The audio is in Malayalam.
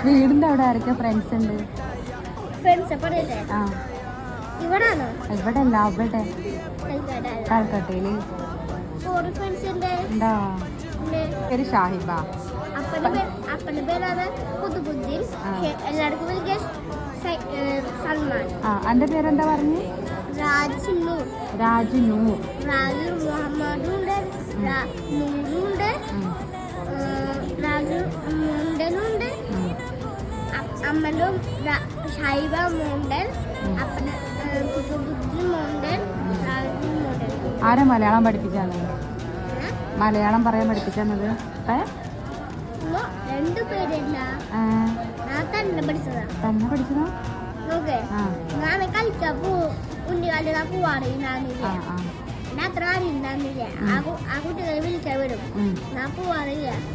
വീടിന്റെ അവിടെ ആരൊക്കെ ഫ്രണ്ട്സ് ഉണ്ട്? ഇവിടെ അല്ല, അവിടെ കൽക്കട്ടയില് ഉണ്ടോ? പേര് ഷാഹിബ. അപ്പന്റെ പേരാണ് കുതുബുദ്ദീൻ. എല്ലാവർക്കും സൽമാൻ. എന്റെ പേരെന്താ പറഞ്ഞു? രാജ് നൂർ. രാജു മുഹമ്മദുണ്ട്, നൂറുണ്ട്, രാജു മുണ്ടനുണ്ട്. അമ്മന്റെ ഷൈബ മോണ്ടൻ, അപ്പന് കുതുബുദ്ദീൻ മോണ്ടൻ, രാജു മോണ്ടൻ. ആരാ മലയാളം പഠിപ്പിച്ചത്? മലയാളം പറയാൻ പഠിപ്പിച്ചത്? രണ്ടു പേരല്ല, ഞാൻ തന്നെ പഠിച്ചതാ. തന്നെ പഠിച്ചതാ? നോക്കേ, ഞാൻ കളിക്കാൻ ഉണ്ണിക്കാലി പോവാറില്ല. ഞാൻ അത്ര അറിയുന്നില്ല. ആ കുട്ടികളെ വിളിക്കാൻ വരും. ഞാൻ പോവാറില്ല.